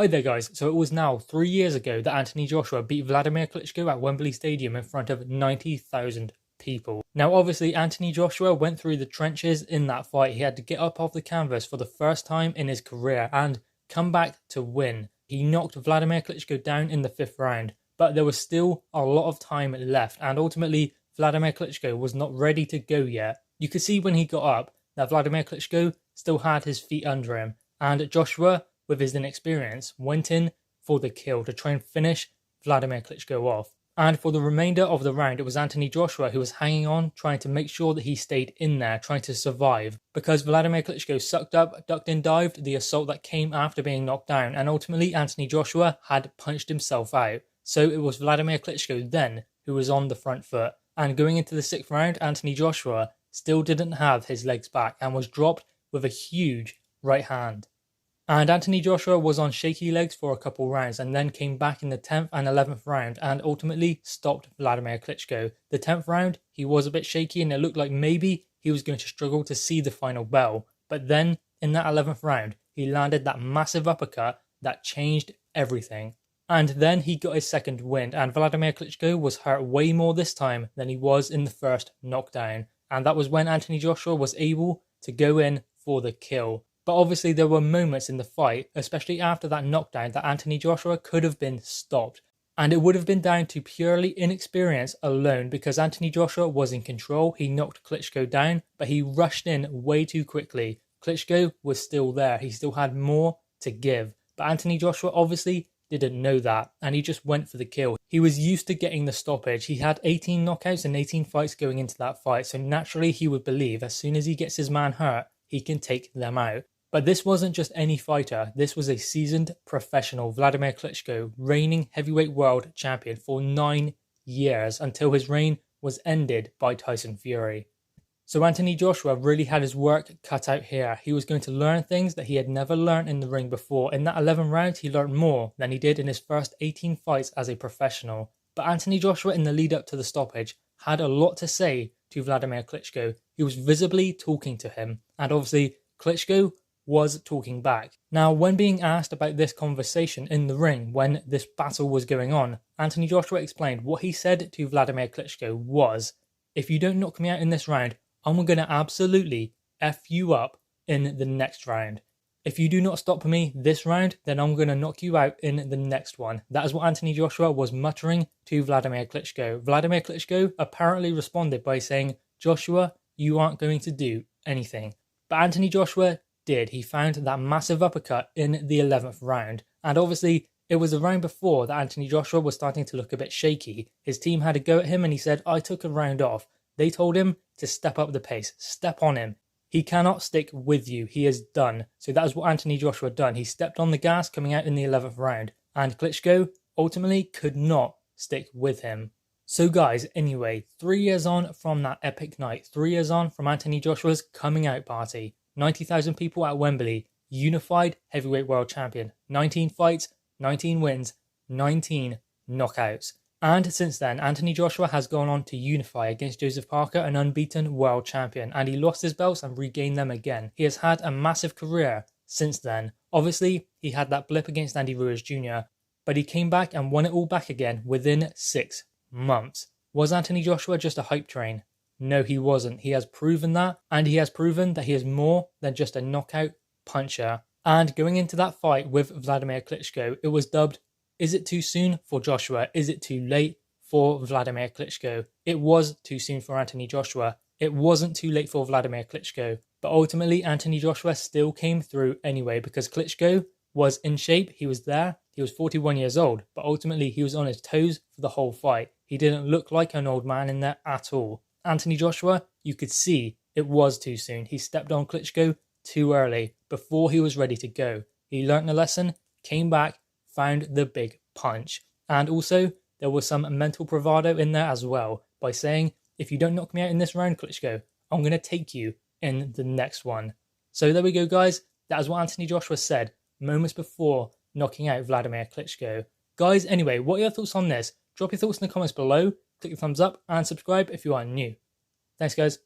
Hi there guys, so it was now 3 years ago that Anthony Joshua beat Wladimir Klitschko at Wembley Stadium in front of 90,000 people. Now obviously Anthony Joshua went through the trenches in that fight. He had to get up off the canvas for the first time in his career and come back to win. He knocked Wladimir Klitschko down in the 5th round, but there was still a lot of time left and ultimately Wladimir Klitschko was not ready to go yet. You could see when he got up that Wladimir Klitschko still had his feet under him, and Joshua, with his inexperience, went in for the kill to try and finish Wladimir Klitschko off. And for the remainder of the round, it was Anthony Joshua who was hanging on, trying to make sure that he stayed in there, trying to survive. Because Wladimir Klitschko sucked up, ducked and dived the assault that came after being knocked down, and ultimately Anthony Joshua had punched himself out. So it was Wladimir Klitschko then who was on the front foot. And going into the 6th round, Anthony Joshua still didn't have his legs back and was dropped with a huge right hand. And Anthony Joshua was on shaky legs for a couple rounds and then came back in the 10th and 11th round and ultimately stopped Wladimir Klitschko. The 10th round, he was a bit shaky and it looked like maybe he was going to struggle to see the final bell. But then in that 11th round, he landed that massive uppercut that changed everything. And then he got his second win, and Wladimir Klitschko was hurt way more this time than he was in the first knockdown. And that was when Anthony Joshua was able to go in for the kill. But obviously there were moments in the fight, especially after that knockdown, that Anthony Joshua could have been stopped. And it would have been down to purely inexperience alone, because Anthony Joshua was in control. He knocked Klitschko down, but he rushed in way too quickly. Klitschko was still there. He still had more to give. But Anthony Joshua obviously didn't know that, and he just went for the kill. He was used to getting the stoppage. He had 18 knockouts and 18 fights going into that fight, so naturally he would believe as soon as he gets his man hurt, he can take them out. But this wasn't just any fighter, this was a seasoned professional, Wladimir Klitschko, reigning heavyweight world champion for 9 years until his reign was ended by Tyson Fury. So Anthony Joshua really had his work cut out here. He was going to learn things that he had never learned in the ring before. In that 11 rounds, he learned more than he did in his first 18 fights as a professional. But Anthony Joshua in the lead up to the stoppage had a lot to say to Wladimir Klitschko. He was visibly talking to him, and obviously Klitschko was talking back. Now, when being asked about this conversation in the ring when this battle was going on, Anthony Joshua explained what he said to Wladimir Klitschko was, "If you don't knock me out in this round, I'm going to absolutely F you up in the next round. If you do not stop me this round, then I'm going to knock you out in the next one." That is what Anthony Joshua was muttering to Wladimir Klitschko. Wladimir Klitschko apparently responded by saying, "Joshua, you aren't going to do anything." But Anthony Joshua did. He found that massive uppercut in the 11th round. And obviously, it was the round before that Anthony Joshua was starting to look a bit shaky. His team had a go at him and he said, "I took a round off." They told him to step up the pace, step on him. He cannot stick with you. He is done. So that is what Anthony Joshua done. He stepped on the gas coming out in the 11th round. And Klitschko ultimately could not stick with him. So guys, anyway, 3 years on from that epic night, 3 years on from Anthony Joshua's coming out party, 90,000 people at Wembley, unified heavyweight world champion, 19 fights, 19 wins, 19 knockouts. And since then, Anthony Joshua has gone on to unify against Joseph Parker, an unbeaten world champion, and he lost his belts and regained them again. He has had a massive career since then. Obviously, he had that blip against Andy Ruiz Jr., but he came back and won it all back again within 6 months. Was Anthony Joshua just a hype train? No, he wasn't. He has proven that, and he has proven that he is more than just a knockout puncher. And going into that fight with Wladimir Klitschko, it was dubbed, "Is it too soon for Joshua? Is it too late for Wladimir Klitschko?" It was too soon for Anthony Joshua. It wasn't too late for Wladimir Klitschko. But ultimately, Anthony Joshua still came through anyway, because Klitschko was in shape. He was there. He was 41 years old, but ultimately he was on his toes for the whole fight. He didn't look like an old man in there at all. Anthony Joshua, you could see it was too soon. He stepped on Klitschko too early, before he was ready to go. He learnt a lesson, came back, found the big punch. And also, there was some mental bravado in there as well, by saying, "If you don't knock me out in this round, Klitschko, I'm going to take you in the next one." So there we go, guys. That is what Anthony Joshua said moments before knocking out Wladimir Klitschko. Guys, anyway, what are your thoughts on this? Drop your thoughts in the comments below, click the thumbs up, and subscribe if you are new. Thanks, guys.